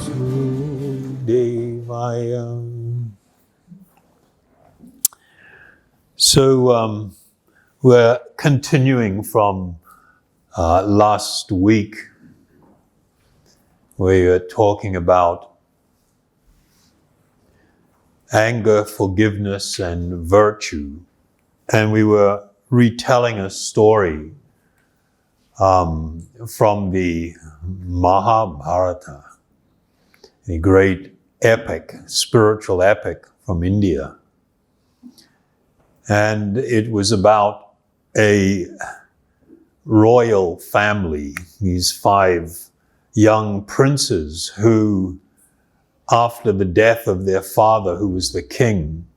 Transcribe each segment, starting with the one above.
Vasudevaya. So we're continuing from last week. We were talking about anger, forgiveness, and virtue. And we were retelling a story from the Mahabharata, a great epic, spiritual epic from India. And it was about a royal family, these 5 young princes who, after the death of their father, who was the king,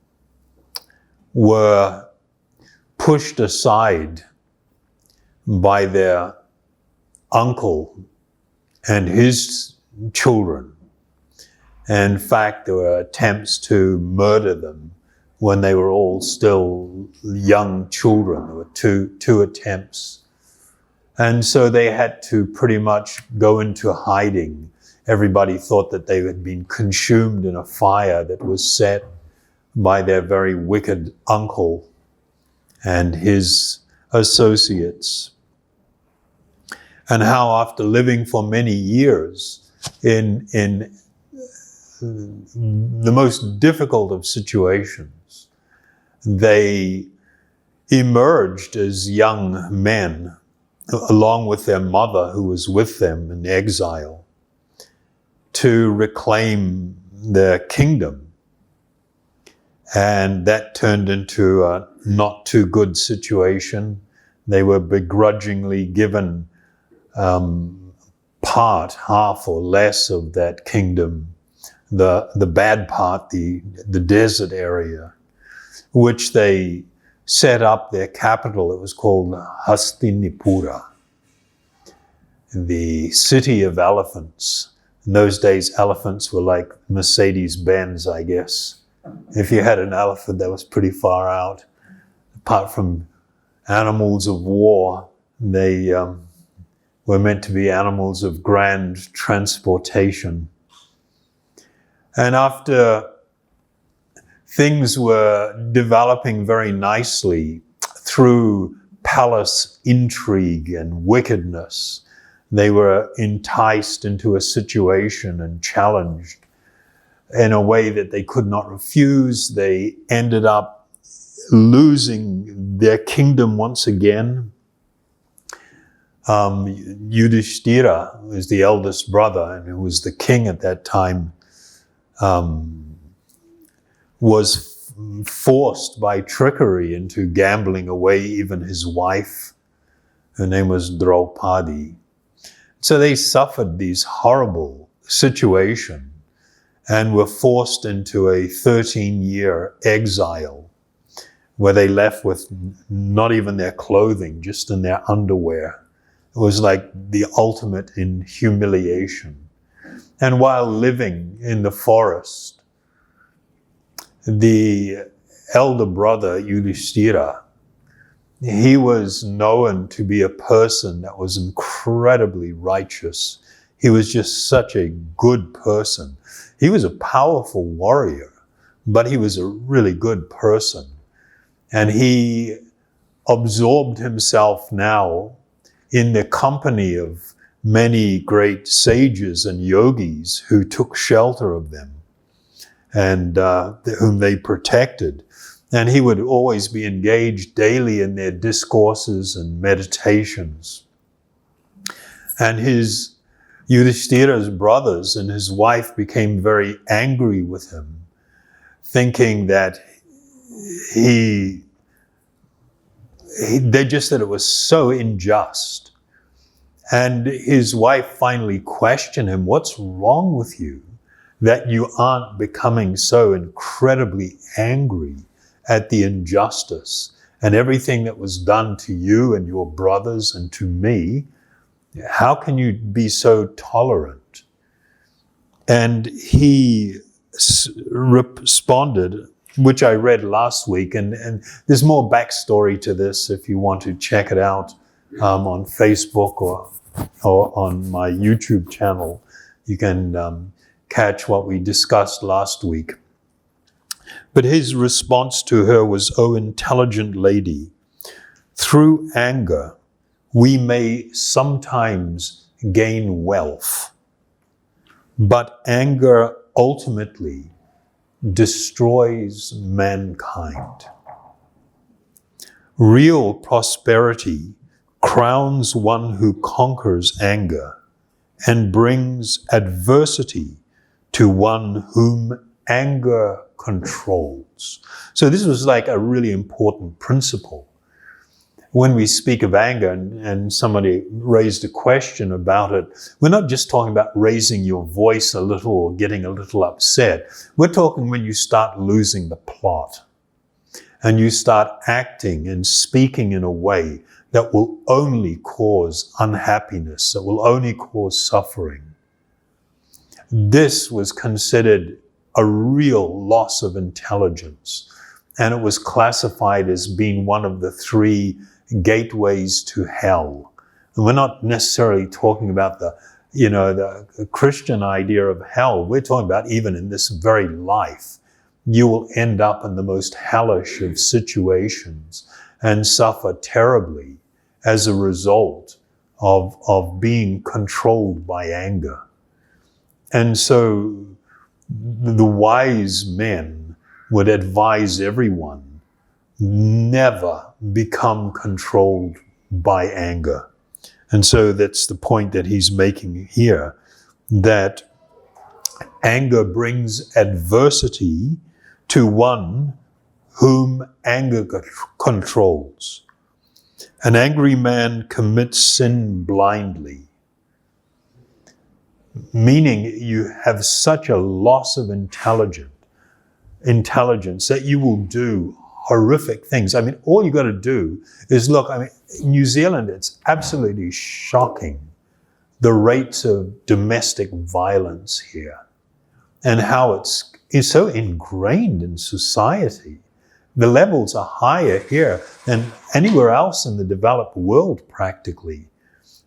were pushed aside by their uncle and his children. And in fact, there were attempts to murder them when they were all still young children. There were two attempts. And so they had to pretty much go into hiding. Everybody thought that they had been consumed in a fire that was set by their very wicked uncle and his associates. And how after living for many years in the most difficult of situations, they emerged as young men, along with their mother who was with them in exile, to reclaim their kingdom. And that turned into a not too good situation. They were begrudgingly given half or less of that kingdom, the bad part, the desert area, which they set up their capital. It was called Hastinapura, the city of elephants. In those days, elephants were like Mercedes-Benz, I guess. If you had an elephant, that was pretty far out. Apart from animals of war, they were meant to be animals of grand transportation. And after things were developing very nicely through palace intrigue and wickedness, they were enticed into a situation and challenged in a way that they could not refuse. They ended up losing their kingdom once again. Yudhishthira, who was the eldest brother and who was the king at that time, was forced by trickery into gambling away even his wife. Her name was Draupadi. So they suffered these horrible situations and were forced into a 13-year exile where they left with not even their clothing, just in their underwear. It was like the ultimate in humiliation. And while living in the forest, the elder brother, Yudhishthira, he was known to be a person that was incredibly righteous. He was just such a good person. He was a powerful warrior, but he was a really good person. And he absorbed himself now in the company of many great sages and yogis who took shelter of them and whom they protected. And he would always be engaged daily in their discourses and meditations. And Yudhishthira's brothers and his wife became very angry with him, thinking that they just said it was so unjust. And his wife finally questioned him, "What's wrong with you that you aren't becoming so incredibly angry at the injustice and everything that was done to you and your brothers and to me? How can you be so tolerant?" And he responded, which I read last week, and there's more backstory to this if you want to check it out on Facebook or on my YouTube channel. You can catch what we discussed last week. But his response to her was, "O intelligent lady, through anger, we may sometimes gain wealth, but anger ultimately destroys mankind. Real prosperity crowns one who conquers anger and brings adversity to one whom anger controls." So this was like a really important principle. When we speak of anger, and somebody raised a question about it, we're not just talking about raising your voice a little or getting a little upset. We're talking when you start losing the plot and you start acting and speaking in a way that will only cause unhappiness, that will only cause suffering. This was considered a real loss of intelligence, and it was classified as being one of the 3 gateways to hell. And we're not necessarily talking about the Christian idea of hell. We're talking about even in this very life, you will end up in the most hellish of situations and suffer terribly as a result of being controlled by anger. And so the wise men would advise everyone, never become controlled by anger. And so that's the point that he's making here, that anger brings adversity to one whom anger controls. An angry man commits sin blindly, meaning you have such a loss of intelligence that you will do horrific things. I mean, all you got to do is look. I mean, New Zealand, it's absolutely shocking, the rates of domestic violence here and how it's so ingrained in society. The levels are higher here than anywhere else in the developed world, practically.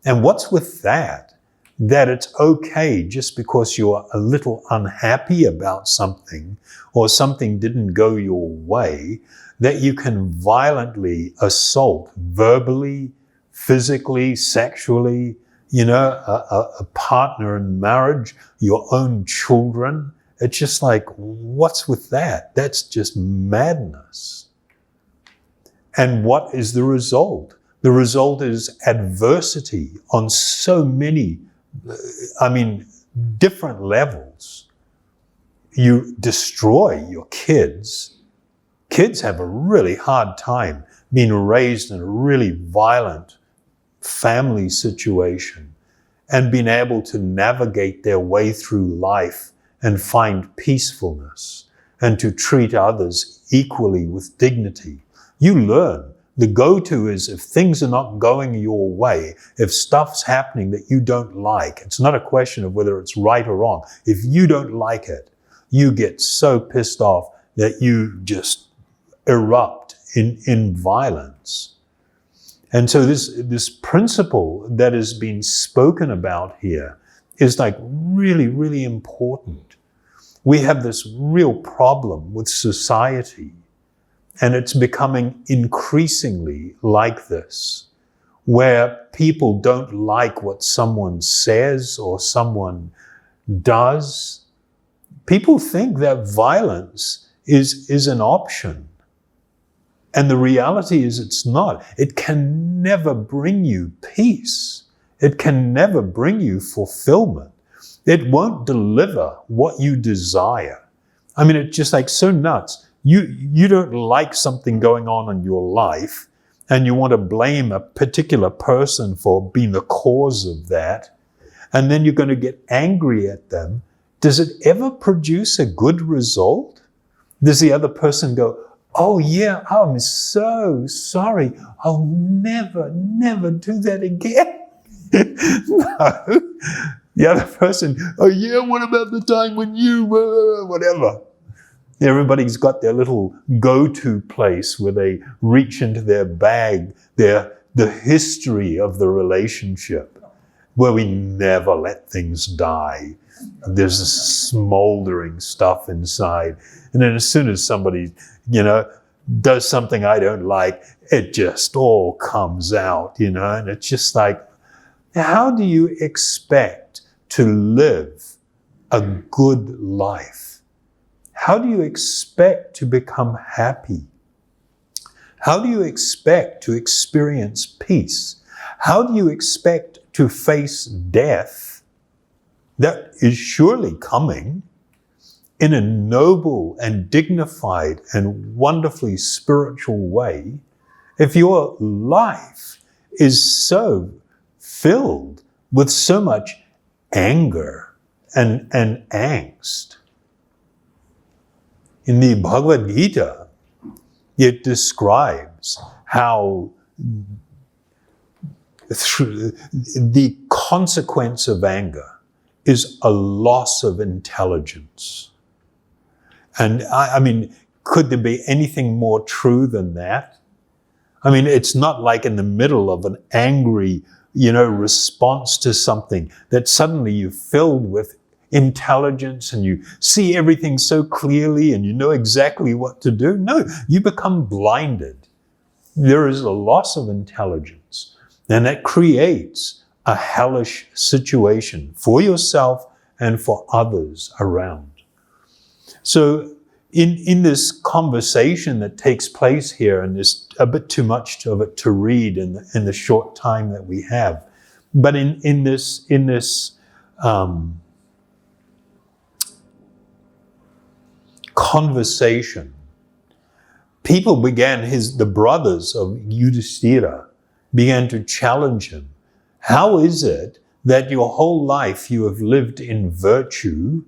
And what's with that? That it's okay just because you're a little unhappy about something or something didn't go your way, that you can violently assault verbally, physically, sexually, a partner in marriage, your own children. It's just like, what's with that? That's just madness. And what is the result? The result is adversity on so many, different levels. You destroy your kids. Kids have a really hard time being raised in a really violent family situation and being able to navigate their way through life and find peacefulness and to treat others equally with dignity. You learn. The go-to is if things are not going your way, if stuff's happening that you don't like, it's not a question of whether it's right or wrong. If you don't like it, you get so pissed off that you just erupt in violence. And so this principle that is being spoken about here is like really, really important. We have this real problem with society, and it's becoming increasingly like this, where people don't like what someone says or someone does. People think that violence is an option. And the reality is it's not. It can never bring you peace. It can never bring you fulfillment. It won't deliver what you desire. I mean, it's just like so nuts. You don't like something going on in your life and you want to blame a particular person for being the cause of that. And then you're going to get angry at them. Does it ever produce a good result? Does the other person go, "Oh yeah, I'm so sorry. I'll never do that again"? No. The other person, "Oh yeah, what about the time when you were," whatever. Everybody's got their little go-to place where they reach into their bag, the history of the relationship, where we never let things die. there's this smoldering stuff inside. And then as soon as somebody, does something I don't like, it just all comes out, and it's just like, how do you expect to live a good life? How do you expect to become happy? How do you expect to experience peace? How do you expect to face death that is surely coming in a noble and dignified and wonderfully spiritual way if your life is so filled with so much anger and angst? In the Bhagavad Gita, it describes how the consequence of anger is a loss of intelligence. And I mean, could there be anything more true than that? I mean, it's not like in the middle of an angry, response to something that suddenly you're filled with intelligence and you see everything so clearly and you know exactly what to do. No, you become blinded. There is a loss of intelligence, and that creates a hellish situation for yourself and for others around. So in this conversation that takes place here, and there's a bit too much of it to read in the short time that we have, but in this conversation, people began, the brothers of Yudhishthira began to challenge him. How is it that your whole life you have lived in virtue?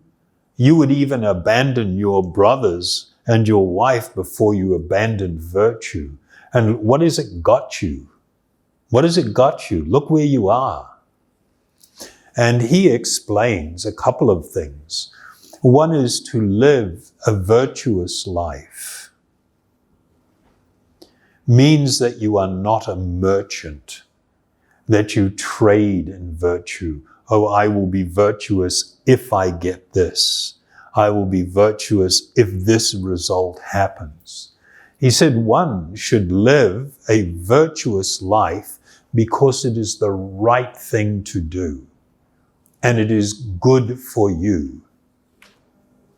You would even abandon your brothers and your wife before you abandoned virtue. And what has it got you? What has it got you? Look where you are. And he explains a couple of things. One is to live a virtuous life. Means that you are not a merchant, that you trade in virtue. Oh, I will be virtuous if I get this. I will be virtuous if this result happens. He said one should live a virtuous life because it is the right thing to do, and it is good for you.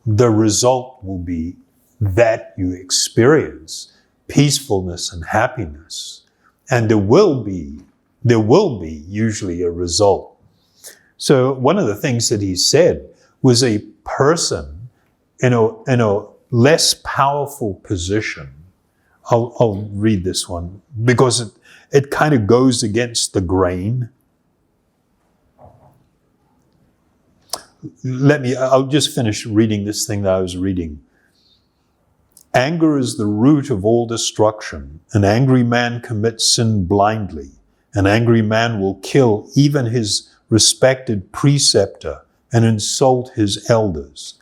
The result will be that you experience peacefulness and happiness, and there will be usually a result. So one of the things that he said was a person in a less powerful position. I'll read this one because it kind of goes against the grain. I'll just finish reading this thing that I was reading. Anger is the root of all destruction. An angry man commits sin blindly. An angry man will kill even his respected preceptor and insult his elders.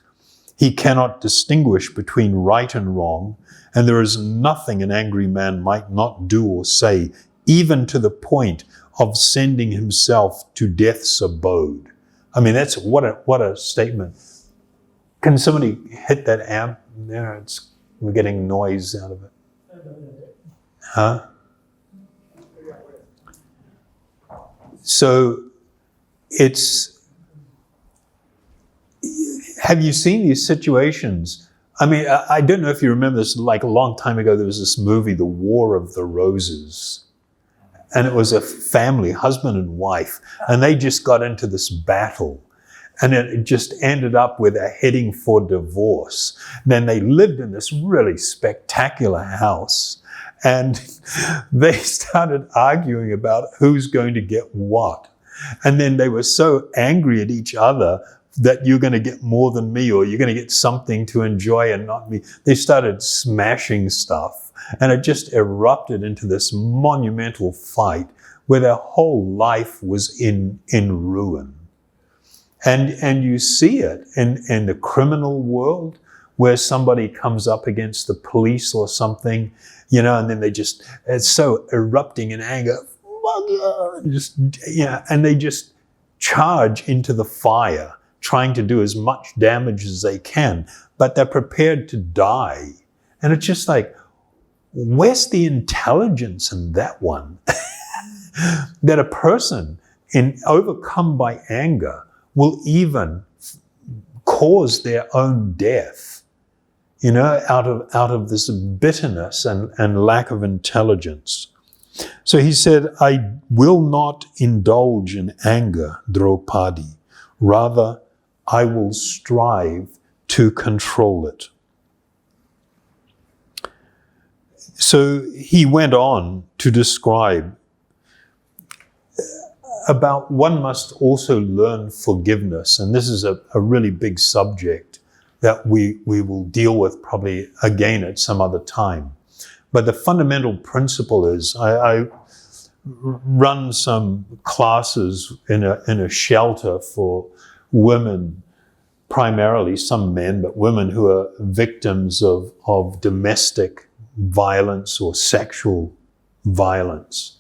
He cannot distinguish between right and wrong, and there is nothing an angry man might not do or say, even to the point of sending himself to death's abode. I mean, that's what a statement. Can somebody hit that amp there? We're getting noise out of it. Huh? So have you seen these situations? I mean, I don't know if you remember this, like a long time ago, there was this movie, The War of the Roses. And it was a family, husband and wife, and they just got into this battle. And it just ended up with a heading for divorce. Then they lived in this really spectacular house, and they started arguing about who's going to get what. And then they were so angry at each other that you're going to get more than me, or you're going to get something to enjoy and not me. They started smashing stuff, and it just erupted into this monumental fight where their whole life was in ruin. And you see it in the criminal world, where somebody comes up against the police or something, and then it's so erupting in anger, and they just charge into the fire, trying to do as much damage as they can, but they're prepared to die. And it's just like, where's the intelligence in that one? That a person overcome by anger will even cause their own death, out of this bitterness and lack of intelligence. So he said, I will not indulge in anger, Draupadi. Rather, I will strive to control it. So he went on to describe about one must also learn forgiveness. And this is a really big subject that we will deal with probably again at some other time. But the fundamental principle is, I run some classes in a shelter for women, primarily some men, but women who are victims of domestic violence or sexual violence.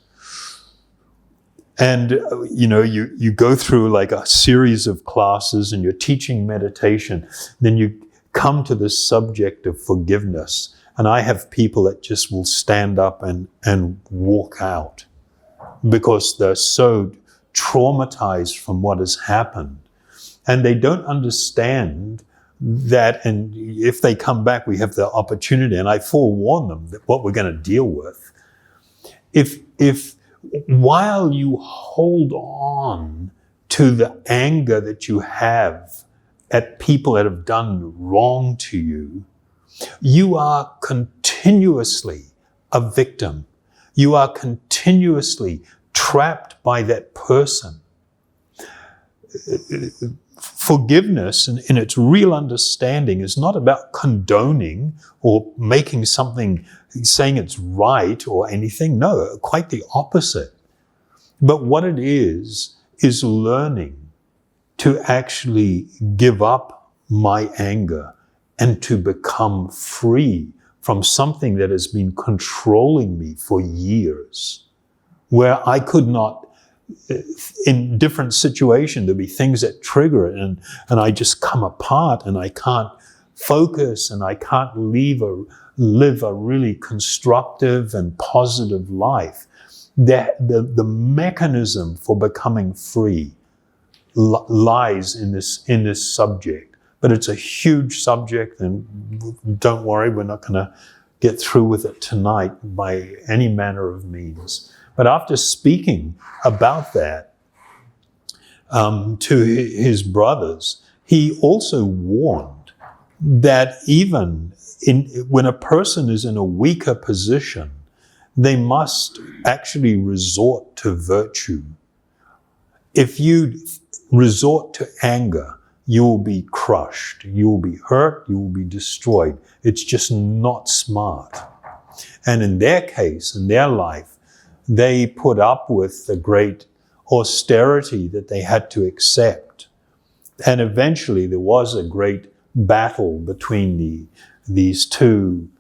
And, you go through like a series of classes and you're teaching meditation. Then you come to this subject of forgiveness. And I have people that just will stand up and walk out because they're so traumatized from what has happened. And they don't understand that, and if they come back, we have the opportunity, and I forewarn them that what we're going to deal with. If while you hold on to the anger that you have at people that have done wrong to you, you are continuously a victim. You are continuously trapped by that person. Forgiveness in its real understanding is not about condoning or making something, saying it's right or anything. No, quite the opposite. But what it is learning to actually give up my anger and to become free from something that has been controlling me for years, where I could not, in different situations, there'll be things that trigger it and I just come apart and I can't focus and I can't live a really constructive and positive life. The mechanism for becoming free lies in this subject. But it's a huge subject, and don't worry, we're not going to get through with it tonight by any manner of means. But after speaking about that to his brothers, he also warned that even when a person is in a weaker position, they must actually resort to virtue. If you resort to anger, you will be crushed, you will be hurt, you will be destroyed. It's just not smart. And in their case, in their life, they put up with the great austerity that they had to accept. And eventually there was a great battle between these two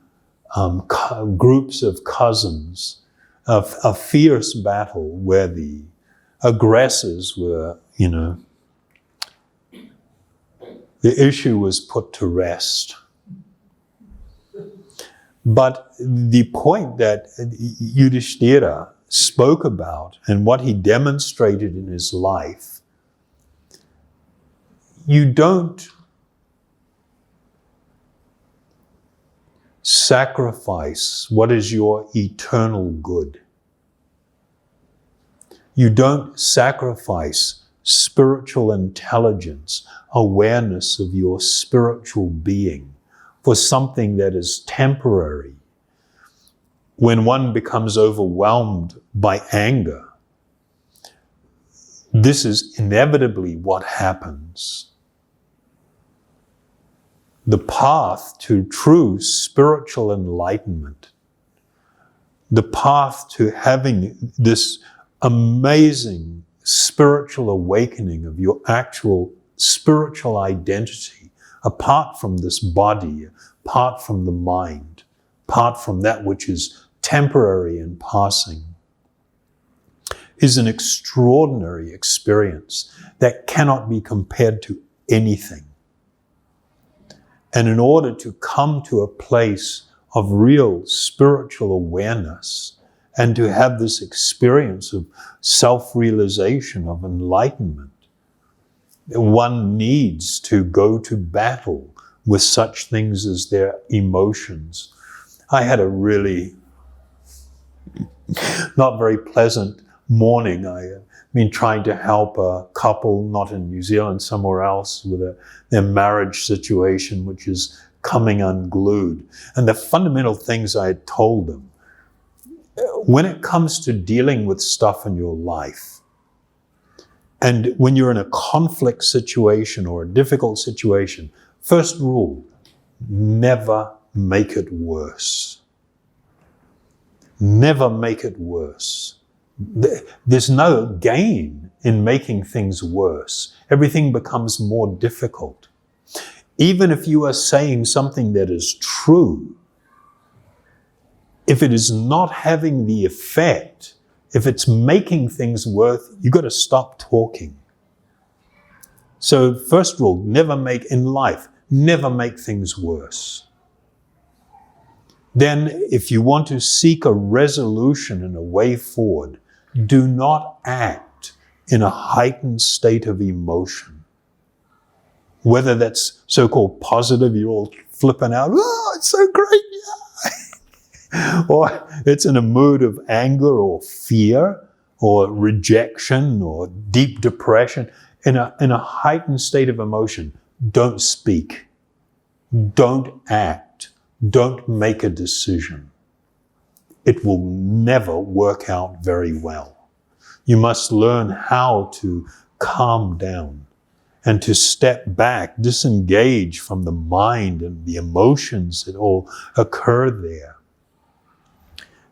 groups of cousins, a fierce battle where the aggressors were, the issue was put to rest. But the point that Yudhishthira spoke about and what he demonstrated in his life, you don't sacrifice what is your eternal good. You don't sacrifice spiritual intelligence, awareness of your spiritual being for something that is temporary. When one becomes overwhelmed by anger, this is inevitably what happens. The path to true spiritual enlightenment, the path to having this amazing spiritual awakening of your actual spiritual identity, apart from this body, apart from the mind, apart from that which is temporary and passing, is an extraordinary experience that cannot be compared to anything. And in order to come to a place of real spiritual awareness and to have this experience of self-realization, of enlightenment, one needs to go to battle with such things as their emotions. I had a really not very pleasant morning. I've been trying to help a couple, not in New Zealand, somewhere else, with their marriage situation, which is coming unglued. And the fundamental things I had told them, when it comes to dealing with stuff in your life, and when you're in a conflict situation or a difficult situation, first rule, never make it worse. Never make it worse. There's no gain in making things worse. Everything becomes more difficult. Even if you are saying something that is true, if it is not having the effect, if it's making things worse, you've got to stop talking. So first rule, never make things worse. Then if you want to seek a resolution and a way forward, do not act in a heightened state of emotion. Whether that's so-called positive, you're all flipping out, oh, it's so great, yeah. Or it's in a mood of anger or fear or rejection or deep depression. In a heightened state of emotion, don't speak, don't act, don't make a decision. It will never work out very well. You must learn how to calm down and to step back, disengage from the mind and the emotions that all occur there.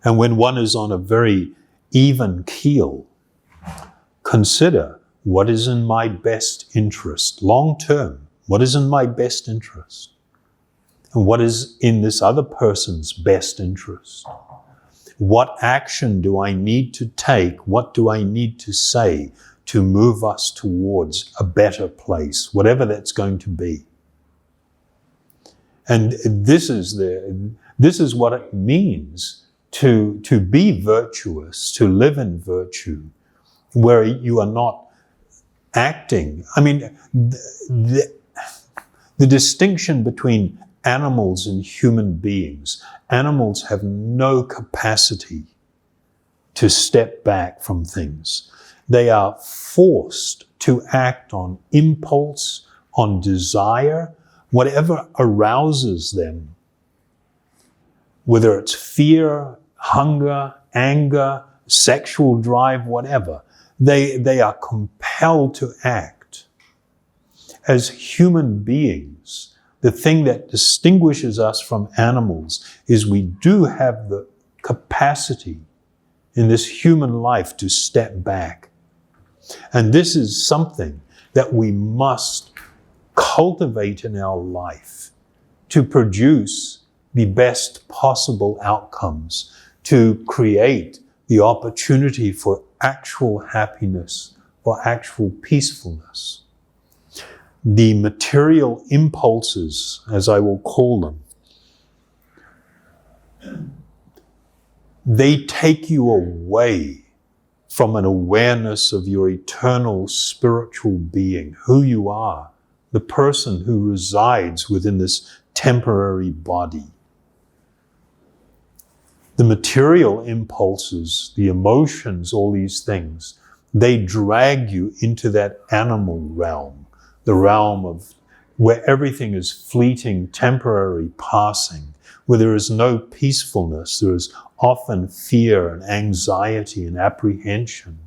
And when one is on a very even keel, consider what is in my best interest, long term. What is in my best interest? And what is in this other person's best interest? What action do I need to take? What do I need to say to move us towards a better place, whatever that's going to be? And this is what it means to be virtuous, to live in virtue, where you are not acting. I mean, the distinction between animals and human beings. Animals have no capacity to step back from things. They are forced to act on impulse, on desire, whatever arouses them. Whether it's fear, hunger, anger, sexual drive, whatever. They are compelled to act. As human beings, the thing that distinguishes us from animals is we do have the capacity in this human life to step back. And this is something that we must cultivate in our life to produce the best possible outcomes, to create the opportunity for actual happiness, for actual peacefulness. The material impulses, as I will call them, they take you away from an awareness of your eternal spiritual being, who you are, the person who resides within this temporary body. The material impulses, the emotions, all these things, they drag you into that animal realm. The realm of where everything is fleeting, temporary, passing, where there is no peacefulness, there is often fear and anxiety and apprehension.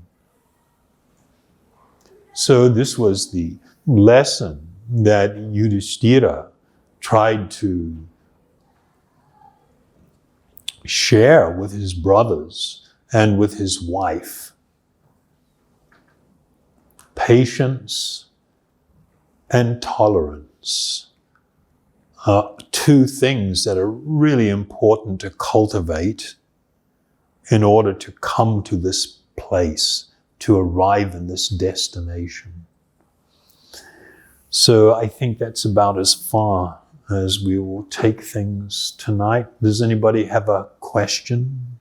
So this was the lesson that Yudhishthira tried to share with his brothers and with his wife. Patience and tolerance are two things that are really important to cultivate in order to come to this place, to arrive in this destination. So I think that's about as far as we will take things tonight. Does anybody have a question?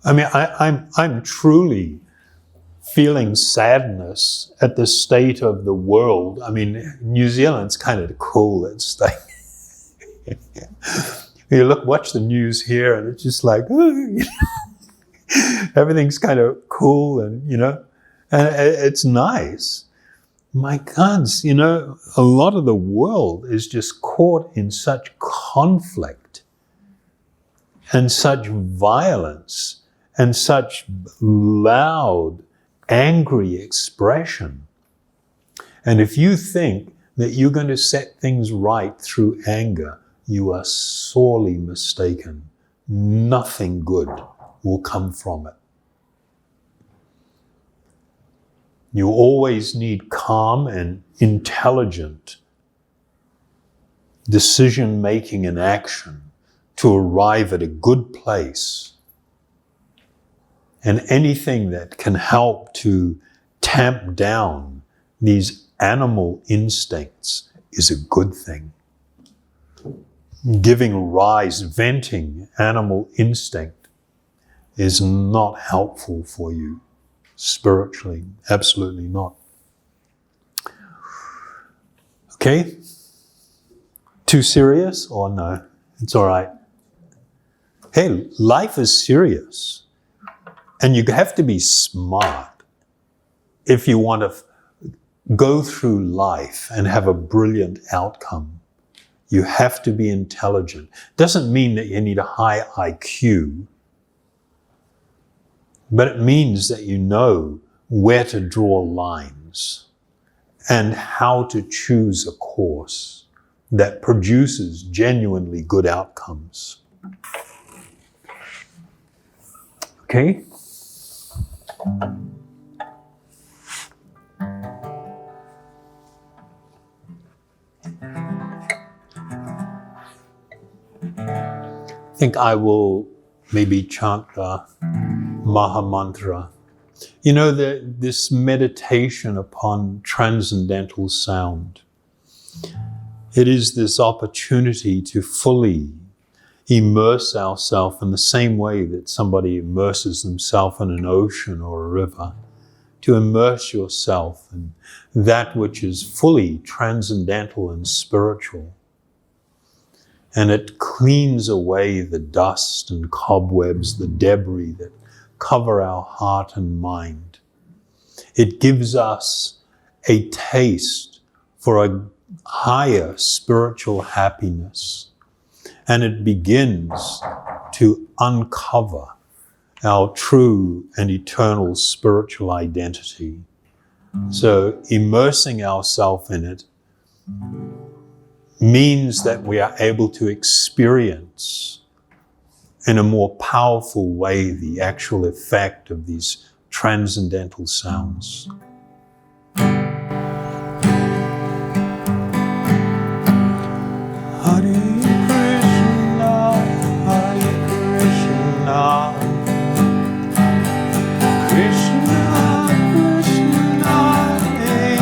I mean, I'm truly feeling sadness at the state of the world. I mean, New Zealand's kind of cool. It's like you watch the news here, and it's just like everything's kind of cool, and and it's nice. My God, a lot of the world is just caught in such conflict and such violence and such loud, angry expression. And if you think that you're going to set things right through anger, you are sorely mistaken. Nothing good will come from it. You always need calm and intelligent decision-making and action to arrive at a good place. And anything that can help to tamp down these animal instincts is a good thing. Giving rise, venting animal instinct is not helpful for you spiritually. Absolutely not. Okay? Too serious or no? It's all right. Hey, life is serious. And you have to be smart if you want to go through life and have a brilliant outcome. You have to be intelligent. Doesn't mean that you need a high IQ, but it means that you know where to draw lines and how to choose a course that produces genuinely good outcomes. Okay? I think I will maybe chant the Maha Mantra. This meditation upon transcendental sound. It is this opportunity to fully immerse ourselves in the same way that somebody immerses themselves in an ocean or a river, to immerse yourself in that which is fully transcendental and spiritual. And it cleans away the dust and cobwebs, the debris that cover our heart and mind. It gives us a taste for a higher spiritual happiness. And it begins to uncover our true and eternal spiritual identity. So immersing ourselves in it means that we are able to experience in a more powerful way the actual effect of these transcendental sounds. Hare Krishna, Krishna Krishna, Hare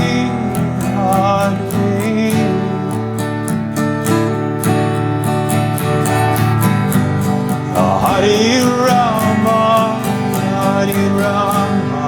Hare Rama, Hare Rama,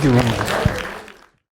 Thank you very much.